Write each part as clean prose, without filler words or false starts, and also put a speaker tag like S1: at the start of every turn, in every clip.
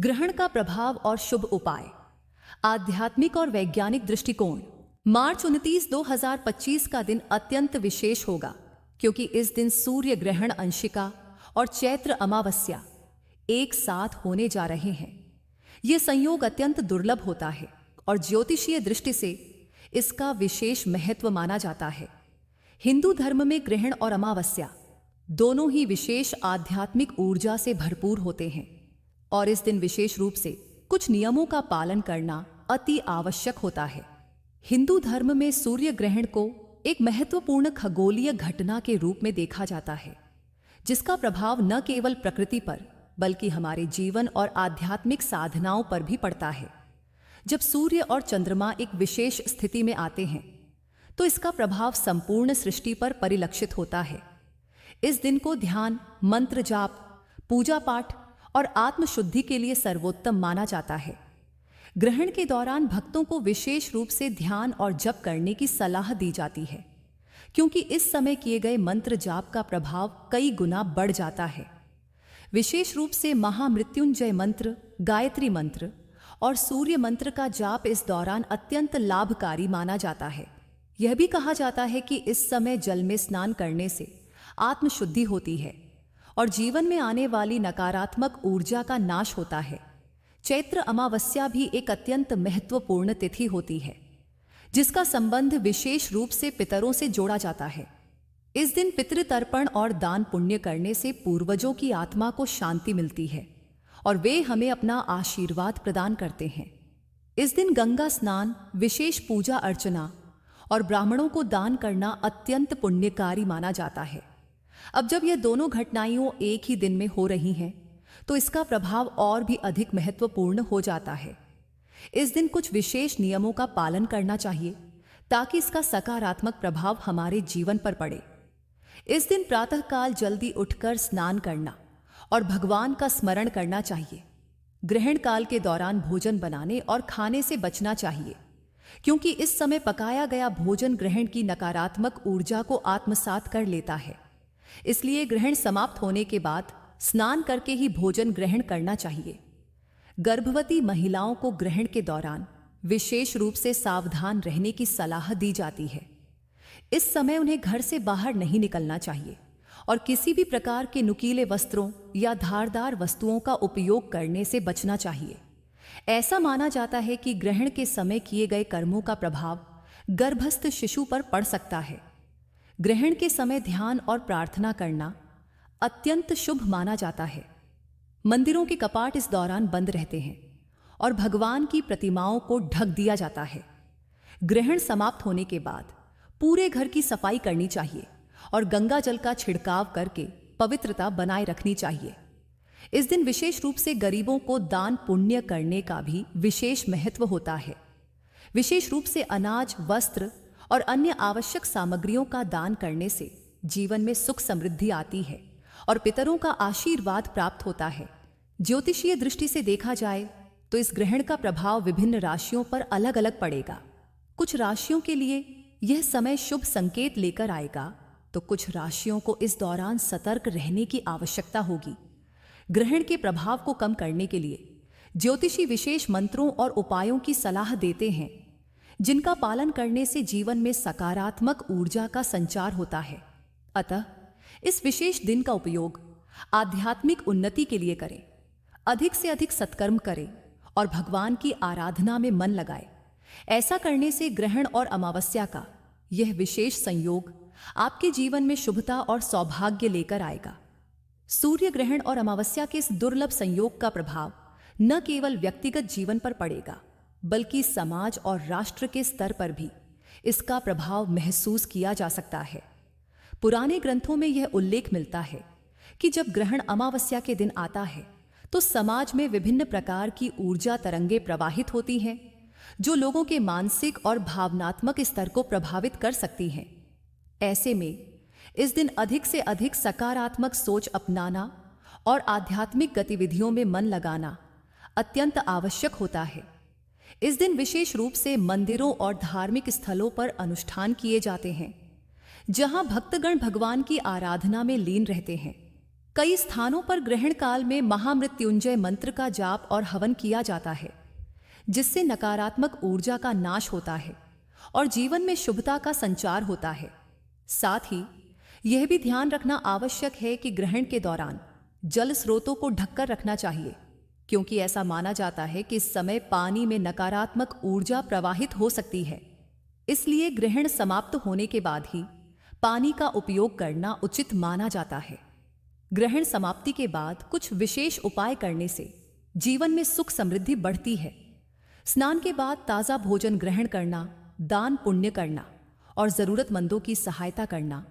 S1: ग्रहण का प्रभाव और शुभ उपाय। आध्यात्मिक और वैज्ञानिक दृष्टिकोण। मार्च 29, 2025 का दिन अत्यंत विशेष होगा क्योंकि इस दिन सूर्य ग्रहण अंशिका और चैत्र अमावस्या एक साथ होने जा रहे हैं। यह संयोग अत्यंत दुर्लभ होता है और ज्योतिषीय दृष्टि से इसका विशेष महत्व माना जाता है। हिंदू धर्म में ग्रहण और अमावस्या दोनों ही विशेष आध्यात्मिक ऊर्जा से भरपूर होते हैं और इस दिन विशेष रूप से कुछ नियमों का पालन करना अति आवश्यक होता है। हिंदू धर्म में सूर्य ग्रहण को एक महत्वपूर्ण खगोलीय घटना के रूप में देखा जाता है, जिसका प्रभाव न केवल प्रकृति पर बल्कि हमारे जीवन और आध्यात्मिक साधनाओं पर भी पड़ता है। जब सूर्य और चंद्रमा एक विशेष स्थिति में आते हैं तो इसका प्रभाव संपूर्ण सृष्टि पर परिलक्षित होता है। इस दिन को ध्यान, मंत्र जाप, पूजा पाठ और आत्मशुद्धि के लिए सर्वोत्तम माना जाता है। ग्रहण के दौरान भक्तों को विशेष रूप से ध्यान और जप करने की सलाह दी जाती है, क्योंकि इस समय किए गए मंत्र जाप का प्रभाव कई गुना बढ़ जाता है। विशेष रूप से महामृत्युंजय मंत्र, गायत्री मंत्र और सूर्य मंत्र का जाप इस दौरान अत्यंत लाभकारी माना जाता है। यह भी कहा जाता है कि इस समय जल में स्नान करने से आत्मशुद्धि होती है और जीवन में आने वाली नकारात्मक ऊर्जा का नाश होता है। चैत्र अमावस्या भी एक अत्यंत महत्वपूर्ण तिथि होती है, जिसका संबंध विशेष रूप से पितरों से जोड़ा जाता है। इस दिन पितृतर्पण और दान पुण्य करने से पूर्वजों की आत्मा को शांति मिलती है और वे हमें अपना आशीर्वाद प्रदान करते हैं। इस दिन गंगा स्नान, विशेष पूजा अर्चना और ब्राह्मणों को दान करना अत्यंत पुण्यकारी माना जाता है। अब जब यह दोनों घटनाएं एक ही दिन में हो रही हैं, तो इसका प्रभाव और भी अधिक महत्वपूर्ण हो जाता है। इस दिन कुछ विशेष नियमों का पालन करना चाहिए ताकि इसका सकारात्मक प्रभाव हमारे जीवन पर पड़े। इस दिन प्रातःकाल जल्दी उठकर स्नान करना और भगवान का स्मरण करना चाहिए। ग्रहण काल के दौरान भोजन बनाने और खाने से बचना चाहिए, क्योंकि इस समय पकाया गया भोजन ग्रहण की नकारात्मक ऊर्जा को आत्मसात कर लेता है। इसलिए ग्रहण समाप्त होने के बाद स्नान करके ही भोजन ग्रहण करना चाहिए। गर्भवती महिलाओं को ग्रहण के दौरान विशेष रूप से सावधान रहने की सलाह दी जाती है। इस समय उन्हें घर से बाहर नहीं निकलना चाहिए और किसी भी प्रकार के नुकीले वस्त्रों या धारदार वस्तुओं का उपयोग करने से बचना चाहिए। ऐसा माना जाता है कि ग्रहण के समय किए गए कर्मों का प्रभाव गर्भस्थ शिशु पर पड़ सकता है। ग्रहण के समय ध्यान और प्रार्थना करना अत्यंत शुभ माना जाता है। मंदिरों के कपाट इस दौरान बंद रहते हैं और भगवान की प्रतिमाओं को ढक दिया जाता है। ग्रहण समाप्त होने के बाद पूरे घर की सफाई करनी चाहिए और गंगा जल का छिड़काव करके पवित्रता बनाए रखनी चाहिए। इस दिन विशेष रूप से गरीबों को दान पुण्य करने का भी विशेष महत्व होता है। विशेष रूप से अनाज, वस्त्र और अन्य आवश्यक सामग्रियों का दान करने से जीवन में सुख समृद्धि आती है और पितरों का आशीर्वाद प्राप्त होता है। ज्योतिषीय दृष्टि से देखा जाए तो इस ग्रहण का प्रभाव विभिन्न राशियों पर अलग अलग पड़ेगा। कुछ राशियों के लिए यह समय शुभ संकेत लेकर आएगा, तो कुछ राशियों को इस दौरान सतर्क रहने की आवश्यकता होगी। ग्रहण के प्रभाव को कम करने के लिए ज्योतिषी विशेष मंत्रों और उपायों की सलाह देते हैं, जिनका पालन करने से जीवन में सकारात्मक ऊर्जा का संचार होता है। अतः इस विशेष दिन का उपयोग आध्यात्मिक उन्नति के लिए करें, अधिक से अधिक सत्कर्म करें और भगवान की आराधना में मन लगाएं। ऐसा करने से ग्रहण और अमावस्या का यह विशेष संयोग आपके जीवन में शुभता और सौभाग्य लेकर आएगा। सूर्य ग्रहण और अमावस्या के इस दुर्लभ संयोग का प्रभाव न केवल व्यक्तिगत जीवन पर पड़ेगा, बल्कि समाज और राष्ट्र के स्तर पर भी इसका प्रभाव महसूस किया जा सकता है। पुराने ग्रंथों में यह उल्लेख मिलता है कि जब ग्रहण अमावस्या के दिन आता है तो समाज में विभिन्न प्रकार की ऊर्जा तरंगें प्रवाहित होती हैं, जो लोगों के मानसिक और भावनात्मक स्तर को प्रभावित कर सकती हैं। ऐसे में इस दिन अधिक से अधिक सकारात्मक सोच अपनाना और आध्यात्मिक गतिविधियों में मन लगाना अत्यंत आवश्यक होता है। इस दिन विशेष रूप से मंदिरों और धार्मिक स्थलों पर अनुष्ठान किए जाते हैं, जहां भक्तगण भगवान की आराधना में लीन रहते हैं। कई स्थानों पर ग्रहण काल में महामृत्युंजय मंत्र का जाप और हवन किया जाता है, जिससे नकारात्मक ऊर्जा का नाश होता है और जीवन में शुभता का संचार होता है। साथ ही यह भी ध्यान रखना आवश्यक है कि ग्रहण के दौरान जल स्रोतों को ढककर रखना चाहिए, क्योंकि ऐसा माना जाता है कि इस समय पानी में नकारात्मक ऊर्जा प्रवाहित हो सकती है। इसलिए ग्रहण समाप्त होने के बाद ही पानी का उपयोग करना उचित माना जाता है। ग्रहण समाप्ति के बाद कुछ विशेष उपाय करने से जीवन में सुख समृद्धि बढ़ती है। स्नान के बाद ताज़ा भोजन ग्रहण करना, दान पुण्य करना और जरूरतमंदों की सहायता करना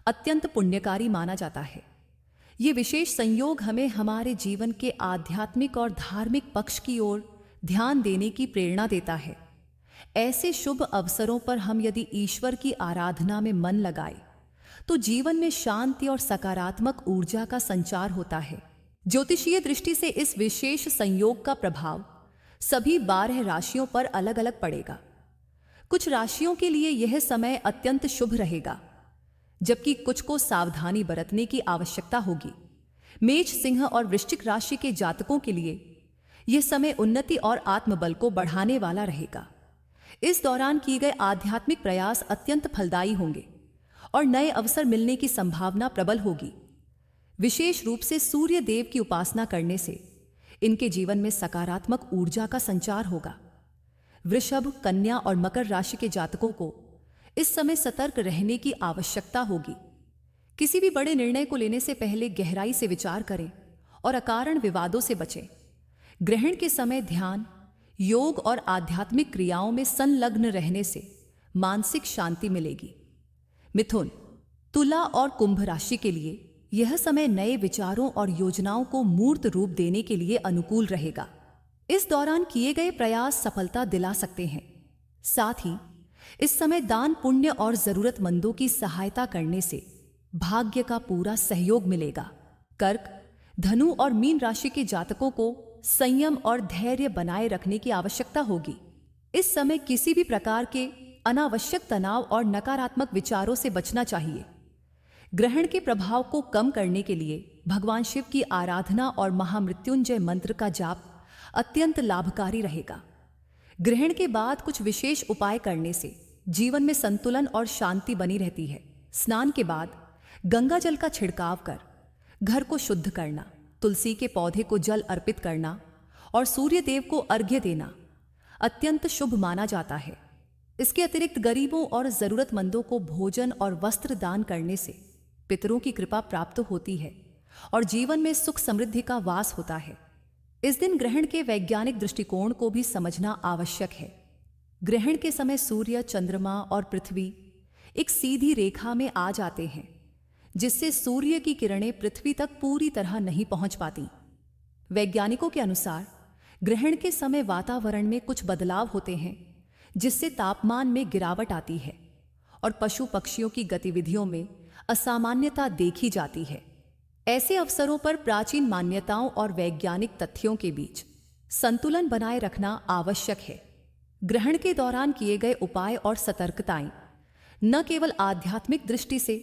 S1: अत्यंत पुण्यकारी माना जाता है। ये विशेष संयोग हमें हमारे जीवन के आध्यात्मिक और धार्मिक पक्ष की ओर ध्यान देने की प्रेरणा देता है। ऐसे शुभ अवसरों पर हम यदि ईश्वर की आराधना में मन लगाए तो जीवन में शांति और सकारात्मक ऊर्जा का संचार होता है। ज्योतिषीय दृष्टि से इस विशेष संयोग का प्रभाव सभी 12 राशियों पर अलग अलग पड़ेगा। कुछ राशियों के लिए यह समय अत्यंत शुभ रहेगा, जबकि कुछ को सावधानी बरतने की आवश्यकता होगी। मेष, सिंह और वृश्चिक राशि के जातकों के लिए यह समय उन्नति और आत्मबल को बढ़ाने वाला रहेगा। इस दौरान किए गए आध्यात्मिक प्रयास अत्यंत फलदायी होंगे और नए अवसर मिलने की संभावना प्रबल होगी। विशेष रूप से सूर्य देव की उपासना करने से इनके जीवन में सकारात्मक ऊर्जा का संचार होगा। वृषभ, कन्या और मकर राशि के जातकों को इस समय सतर्क रहने की आवश्यकता होगी। किसी भी बड़े निर्णय को लेने से पहले गहराई से विचार करें और अकारण विवादों से बचें। ग्रहण के समय ध्यान, योग और आध्यात्मिक क्रियाओं में संलग्न रहने से मानसिक शांति मिलेगी। मिथुन, तुला और कुंभ राशि के लिए यह समय नए विचारों और योजनाओं को मूर्त रूप देने के लिए अनुकूल रहेगा। इस दौरान किए गए प्रयास सफलता दिला सकते हैं। साथ ही इस समय दान पुण्य और जरूरतमंदों की सहायता करने से भाग्य का पूरा सहयोग मिलेगा। कर्क, धनु और मीन राशि के जातकों को संयम और धैर्य बनाए रखने की आवश्यकता होगी। इस समय किसी भी प्रकार के अनावश्यक तनाव और नकारात्मक विचारों से बचना चाहिए। ग्रहण के प्रभाव को कम करने के लिए भगवान शिव की आराधना और महामृत्युंजय मंत्र का जाप अत्यंत लाभकारी रहेगा। ग्रहण के बाद कुछ विशेष उपाय करने से जीवन में संतुलन और शांति बनी रहती है। स्नान के बाद गंगा जल का छिड़काव कर घर को शुद्ध करना, तुलसी के पौधे को जल अर्पित करना और सूर्य देव को अर्घ्य देना अत्यंत शुभ माना जाता है। इसके अतिरिक्त गरीबों और जरूरतमंदों को भोजन और वस्त्र दान करने से पितरों की कृपा प्राप्त होती है और जीवन में सुख समृद्धि का वास होता है। इस दिन ग्रहण के वैज्ञानिक दृष्टिकोण को भी समझना आवश्यक है। ग्रहण के समय सूर्य, चंद्रमा और पृथ्वी एक सीधी रेखा में आ जाते हैं, जिससे सूर्य की किरणें पृथ्वी तक पूरी तरह नहीं पहुंच पाती। वैज्ञानिकों के अनुसार ग्रहण के समय वातावरण में कुछ बदलाव होते हैं, जिससे तापमान में गिरावट आती है और पशु पक्षियों की गतिविधियों में असामान्यता देखी जाती है। ऐसे अवसरों पर प्राचीन मान्यताओं और वैज्ञानिक तथ्यों के बीच संतुलन बनाए रखना आवश्यक है। ग्रहण के दौरान किए गए उपाय और सतर्कताएं न केवल आध्यात्मिक दृष्टि से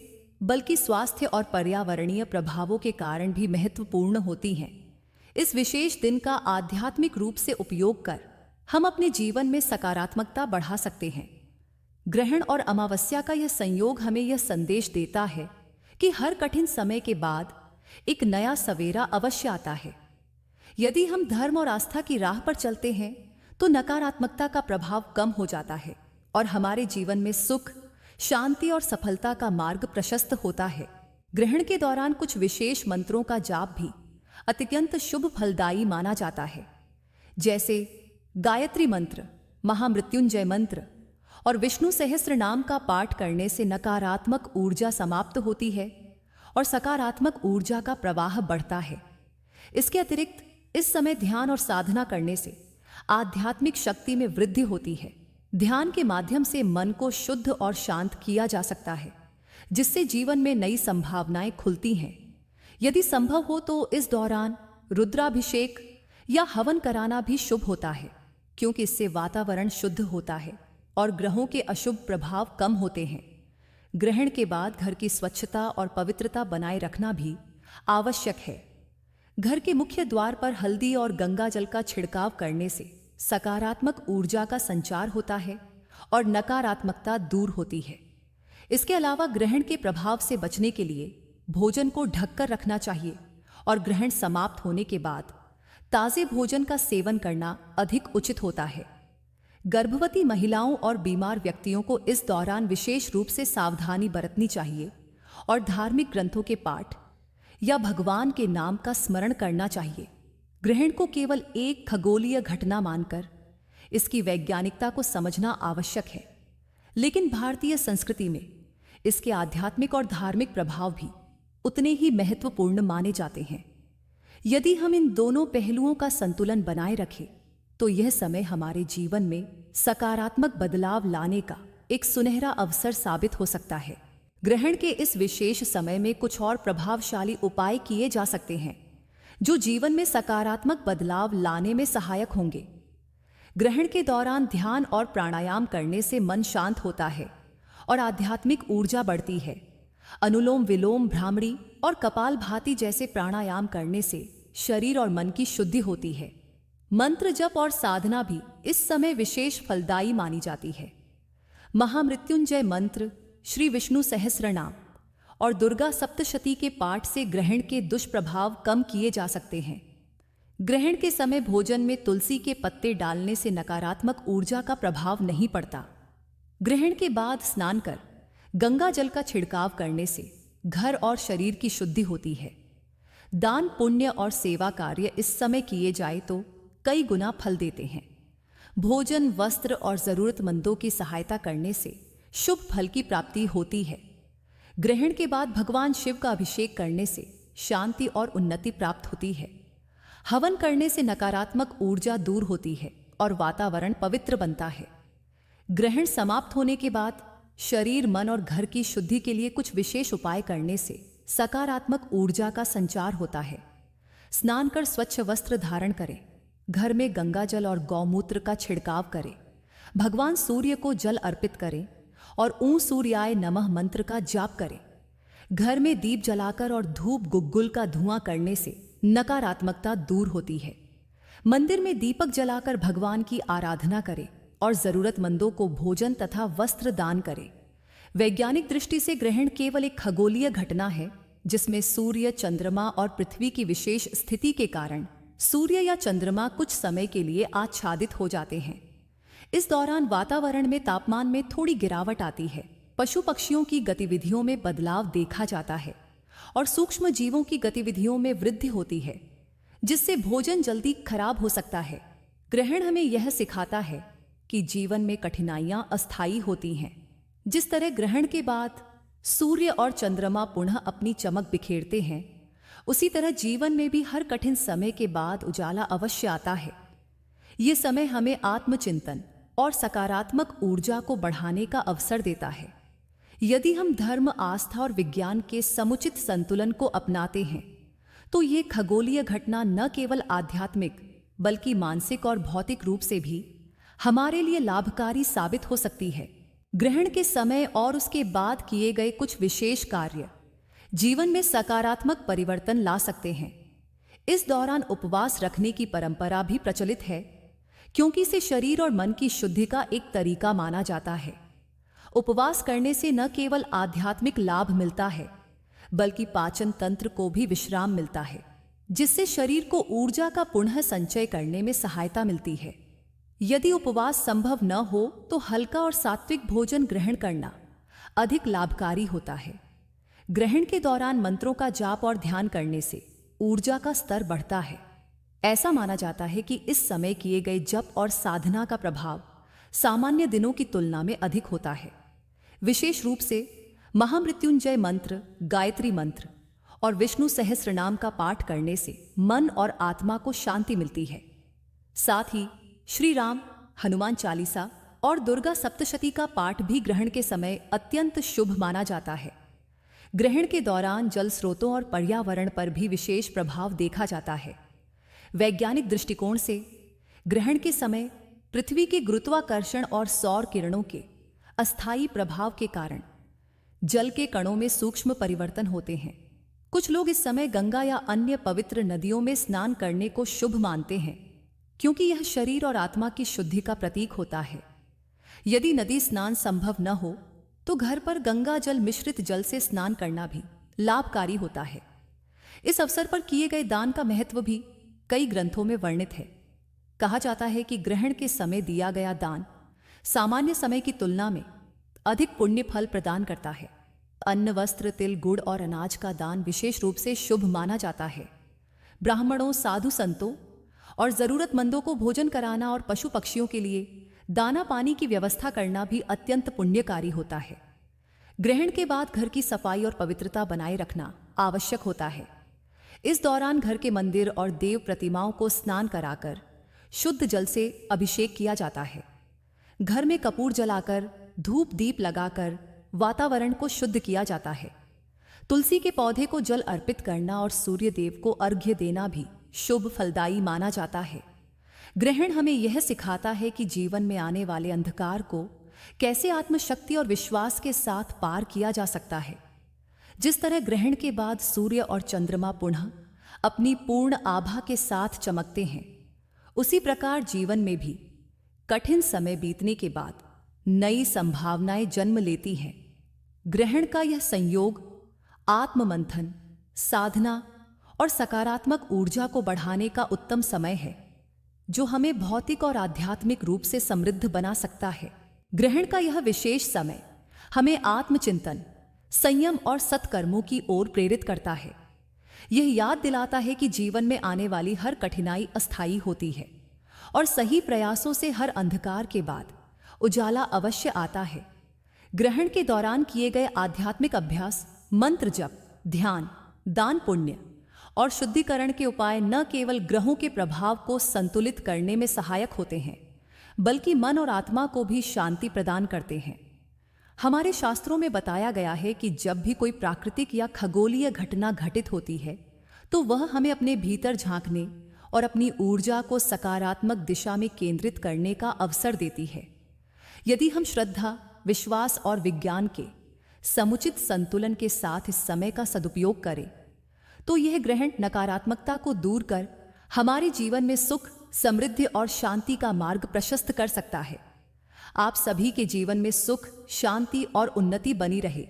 S1: बल्कि स्वास्थ्य और पर्यावरणीय प्रभावों के कारण भी महत्वपूर्ण होती हैं। इस विशेष दिन का आध्यात्मिक रूप से उपयोग कर हम अपने जीवन में सकारात्मकता बढ़ा सकते हैं। ग्रहण और अमावस्या का यह संयोग हमें यह संदेश देता है कि हर कठिन समय के बाद एक नया सवेरा अवश्य आता है। यदि हम धर्म और आस्था की राह पर चलते हैं तो नकारात्मकता का प्रभाव कम हो जाता है और हमारे जीवन में सुख, शांति और सफलता का मार्ग प्रशस्त होता है। ग्रहण के दौरान कुछ विशेष मंत्रों का जाप भी अत्यंत शुभ फलदायी माना जाता है, जैसे गायत्री मंत्र, महामृत्युंजय मंत्र और विष्णु सहस्त्र नाम का पाठ करने से नकारात्मक ऊर्जा समाप्त होती है और सकारात्मक ऊर्जा का प्रवाह बढ़ता है। इसके अतिरिक्त इस समय ध्यान और साधना करने से आध्यात्मिक शक्ति में वृद्धि होती है। ध्यान के माध्यम से मन को शुद्ध और शांत किया जा सकता है, जिससे जीवन में नई संभावनाएं खुलती हैं। यदि संभव हो तो इस दौरान रुद्राभिषेक या हवन कराना भी शुभ होता है, क्योंकि इससे वातावरण शुद्ध होता है और ग्रहों के अशुभ प्रभाव कम होते हैं। ग्रहण के बाद घर की स्वच्छता और पवित्रता बनाए रखना भी आवश्यक है। घर के मुख्य द्वार पर हल्दी और गंगा जल का छिड़काव करने से सकारात्मक ऊर्जा का संचार होता है और नकारात्मकता दूर होती है। इसके अलावा ग्रहण के प्रभाव से बचने के लिए भोजन को ढककर रखना चाहिए और ग्रहण समाप्त होने के बाद ताजे भोजन का सेवन करना अधिक उचित होता है। गर्भवती महिलाओं और बीमार व्यक्तियों को इस दौरान विशेष रूप से सावधानी बरतनी चाहिए और धार्मिक ग्रंथों के पाठ या भगवान के नाम का स्मरण करना चाहिए। ग्रहण को केवल एक खगोलीय घटना मानकर इसकी वैज्ञानिकता को समझना आवश्यक है, लेकिन भारतीय संस्कृति में इसके आध्यात्मिक और धार्मिक प्रभाव भी उतने ही महत्वपूर्ण माने जाते हैं। यदि हम इन दोनों पहलुओं का संतुलन बनाए रखें तो यह समय हमारे जीवन में सकारात्मक बदलाव लाने का एक सुनहरा अवसर साबित हो सकता है। ग्रहण के इस विशेष समय में कुछ और प्रभावशाली उपाय किए जा सकते हैं जो जीवन में सकारात्मक बदलाव लाने में सहायक होंगे। ग्रहण के दौरान ध्यान और प्राणायाम करने से मन शांत होता है और आध्यात्मिक ऊर्जा बढ़ती है। अनुलोम विलोम, भ्रामरी और कपालभाति जैसे प्राणायाम करने से शरीर और मन की शुद्धि होती है। मंत्र जप और साधना भी इस समय विशेष फलदायी मानी जाती है। महामृत्युंजय मंत्र, श्री विष्णु सहस्रनाम और दुर्गा सप्तशती के पाठ से ग्रहण के दुष्प्रभाव कम किए जा सकते हैं। ग्रहण के समय भोजन में तुलसी के पत्ते डालने से नकारात्मक ऊर्जा का प्रभाव नहीं पड़ता। ग्रहण के बाद स्नान कर गंगा जल का छिड़काव करने से घर और शरीर की शुद्धि होती है। दान, पुण्य और सेवा कार्य इस समय किए जाए तो कई गुना फल देते हैं। भोजन, वस्त्र और जरूरतमंदों की सहायता करने से शुभ फल की प्राप्ति होती है। ग्रहण के बाद भगवान शिव का अभिषेक करने से शांति और उन्नति प्राप्त होती है। हवन करने से नकारात्मक ऊर्जा दूर होती है और वातावरण पवित्र बनता है। ग्रहण समाप्त होने के बाद शरीर, मन और घर की शुद्धि के लिए कुछ विशेष उपाय करने से सकारात्मक ऊर्जा का संचार होता है। स्नान कर स्वच्छ वस्त्र धारण करें, घर में गंगा जल और गौमूत्र का छिड़काव करें, भगवान सूर्य को जल अर्पित करें और ऊं सूर्याय नमः मंत्र का जाप करें। घर में दीप जलाकर और धूप गुग्गुल का धुआं करने से नकारात्मकता दूर होती है। मंदिर में दीपक जलाकर भगवान की आराधना करें और जरूरतमंदों को भोजन तथा वस्त्र दान करें। वैज्ञानिक दृष्टि से ग्रहण केवल एक खगोलीय घटना है जिसमें सूर्य, चंद्रमा और पृथ्वी की विशेष स्थिति के कारण सूर्य या चंद्रमा कुछ समय के लिए आच्छादित हो जाते हैं। इस दौरान वातावरण में तापमान में थोड़ी गिरावट आती है, पशु पक्षियों की गतिविधियों में बदलाव देखा जाता है और सूक्ष्म जीवों की गतिविधियों में वृद्धि होती है, जिससे भोजन जल्दी खराब हो सकता है। ग्रहण हमें यह सिखाता है कि जीवन में कठिनाइयां अस्थायी होती हैं। जिस तरह ग्रहण के बाद सूर्य और चंद्रमा पुनः अपनी चमक बिखेरते हैं, उसी तरह जीवन में भी हर कठिन समय के बाद उजाला अवश्य आता है। ये समय हमें आत्मचिंतन और सकारात्मक ऊर्जा को बढ़ाने का अवसर देता है। यदि हम धर्म, आस्था और विज्ञान के समुचित संतुलन को अपनाते हैं तो ये खगोलीय घटना न केवल आध्यात्मिक बल्कि मानसिक और भौतिक रूप से भी हमारे लिए लाभकारी साबित हो सकती है। ग्रहण के समय और उसके बाद किए गए कुछ विशेष कार्य जीवन में सकारात्मक परिवर्तन ला सकते हैं। इस दौरान उपवास रखने की परंपरा भी प्रचलित है, क्योंकि इसे शरीर और मन की शुद्धि का एक तरीका माना जाता है। उपवास करने से न केवल आध्यात्मिक लाभ मिलता है, बल्कि पाचन तंत्र को भी विश्राम मिलता है, जिससे शरीर को ऊर्जा का पुनः संचय करने में सहायता मिलती है। यदि उपवास संभव न हो तो हल्का और सात्विक भोजन ग्रहण करना अधिक लाभकारी होता है। ग्रहण के दौरान मंत्रों का जाप और ध्यान करने से ऊर्जा का स्तर बढ़ता है। ऐसा माना जाता है कि इस समय किए गए जप और साधना का प्रभाव सामान्य दिनों की तुलना में अधिक होता है। विशेष रूप से महामृत्युंजय मंत्र, गायत्री मंत्र और विष्णु सहस्रनाम का पाठ करने से मन और आत्मा को शांति मिलती है। साथ ही श्री राम, हनुमान चालीसा और दुर्गा सप्तशती का पाठ भी ग्रहण के समय अत्यंत शुभ माना जाता है। ग्रहण के दौरान जल स्रोतों और पर्यावरण पर भी विशेष प्रभाव देखा जाता है। वैज्ञानिक दृष्टिकोण से ग्रहण के समय पृथ्वी के गुरुत्वाकर्षण और सौर किरणों के अस्थायी प्रभाव के कारण जल के कणों में सूक्ष्म परिवर्तन होते हैं, कुछ लोग इस समय गंगा या अन्य पवित्र नदियों में स्नान करने को शुभ मानते हैं, क्योंकि यह शरीर और आत्मा की शुद्धि का प्रतीक होता है। यदि नदी स्नान संभव न हो तो घर पर गंगा जल मिश्रित जल से स्नान करना भी लाभकारी होता है। इस अवसर पर किए गए दान का महत्व भी कई ग्रंथों में वर्णित है। कहा जाता है कि ग्रहण के समय दिया गया दान सामान्य समय की तुलना में अधिक पुण्य फल प्रदान करता है। अन्न, वस्त्र, तिल, गुड़ और अनाज का दान विशेष रूप से शुभ माना जाता है। ब्राह्मणों, साधु संतों और जरूरतमंदों को भोजन कराना और पशु पक्षियों के लिए दाना पानी की व्यवस्था करना भी अत्यंत पुण्यकारी होता है। ग्रहण के बाद घर की सफाई और पवित्रता बनाए रखना आवश्यक होता है। इस दौरान घर के मंदिर और देव प्रतिमाओं को स्नान कराकर शुद्ध जल से अभिषेक किया जाता है। घर में कपूर जलाकर, धूप दीप लगाकर वातावरण को शुद्ध किया जाता है। तुलसी के पौधे को जल अर्पित करना और सूर्य देव को अर्घ्य देना भी शुभ फलदायी माना जाता है। ग्रहण हमें यह सिखाता है कि जीवन में आने वाले अंधकार को कैसे आत्मशक्ति और विश्वास के साथ पार किया जा सकता है। जिस तरह ग्रहण के बाद सूर्य और चंद्रमा पुनः अपनी पूर्ण आभा के साथ चमकते हैं, उसी प्रकार जीवन में भी कठिन समय बीतने के बाद नई संभावनाएं जन्म लेती हैं। ग्रहण का यह संयोग आत्ममंथन, साधना और सकारात्मक ऊर्जा को बढ़ाने का उत्तम समय है, जो हमें भौतिक और आध्यात्मिक रूप से समृद्ध बना सकता है। ग्रहण का यह विशेष समय हमें आत्मचिंतन, संयम और सत्कर्मों की ओर प्रेरित करता है। यह याद दिलाता है कि जीवन में आने वाली हर कठिनाई अस्थायी होती है और सही प्रयासों से हर अंधकार के बाद उजाला अवश्य आता है। ग्रहण के दौरान किए गए आध्यात्मिक अभ्यास, मंत्र जप, ध्यान, दान पुण्य और शुद्धिकरण के उपाय न केवल ग्रहों के प्रभाव को संतुलित करने में सहायक होते हैं, बल्कि मन और आत्मा को भी शांति प्रदान करते हैं। हमारे शास्त्रों में बताया गया है कि जब भी कोई प्राकृतिक या खगोलीय घटना घटित होती है, तो वह हमें अपने भीतर झांकने और अपनी ऊर्जा को सकारात्मक दिशा में केंद्रित करने का अवसर देती है। यदि हम श्रद्धा, विश्वास और विज्ञान के समुचित संतुलन के साथ इस समय का सदुपयोग करें, तो यह ग्रहण नकारात्मकता को दूर कर हमारे जीवन में सुख, समृद्धि और शांति का मार्ग प्रशस्त कर सकता है। आप सभी के जीवन में सुख, शांति और उन्नति बनी रहे।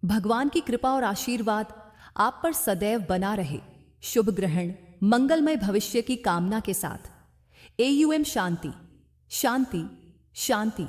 S1: भगवान की कृपा और आशीर्वाद आप पर सदैव बना रहे। शुभ ग्रहण, मंगलमय भविष्य की कामना के साथ। AUM शांति, शांति, शांति।